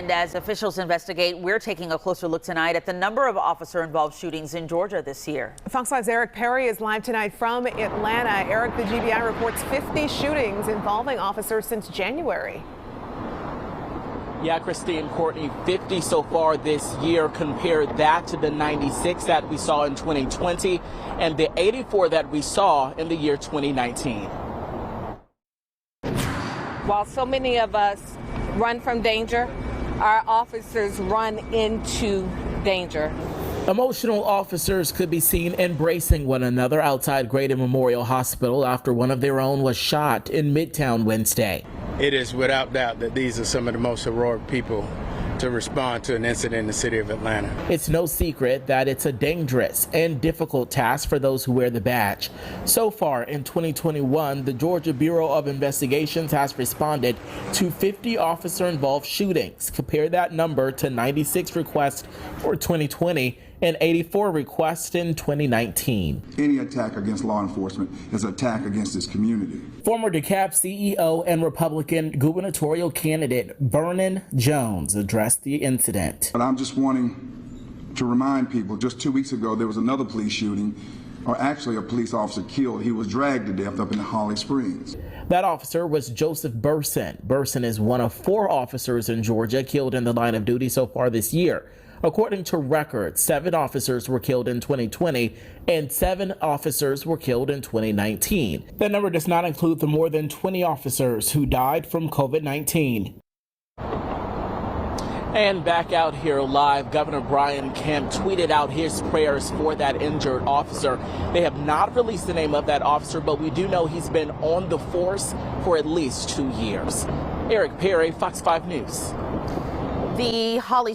And as officials investigate, we're taking a closer look tonight at the number of officer-involved shootings in Georgia this year. Fox 5's Eric Perry is live tonight from Atlanta. Eric, the GBI reports 50 shootings involving officers since January. Yeah, Christine, Courtney, 50 so far this year. Compare that to the 96 that we saw in 2020 and the 84 that we saw in the year 2019. While so many of us run from danger, our officers run into danger. Emotional officers could be seen embracing one another outside Grady Memorial Hospital after one of their own was shot in Midtown Wednesday. It is without doubt that these are some of the most heroic people to respond to an incident in the city of Atlanta. It's no secret that it's a dangerous and difficult task for those who wear the badge. So far in 2021, the Georgia Bureau of Investigations has responded to 50 officer-involved shootings. Compare that number to 96 requests for 2020 and 84 requests in 2019. Any attack against law enforcement is an attack against this community. Former DeKalb CEO and Republican gubernatorial candidate Vernon Jones addressed the incident. But I'm just wanting to remind people, just 2 weeks ago, there was another police shooting, or actually a police officer killed. He was dragged to death up in Holly Springs. That officer was Joseph Burson. Burson is one of 4 officers in Georgia killed in the line of duty so far this year. According to records, 7 officers were killed in 2020 and 7 officers were killed in 2019. That number does not include the more than 20 officers who died from COVID-19. And back out here live, Governor Brian Kemp tweeted out his prayers for that injured officer. They have not released the name of that officer, but we do know he's been on the force for at least 2 years. Eric Perry, Fox 5 News. The Holly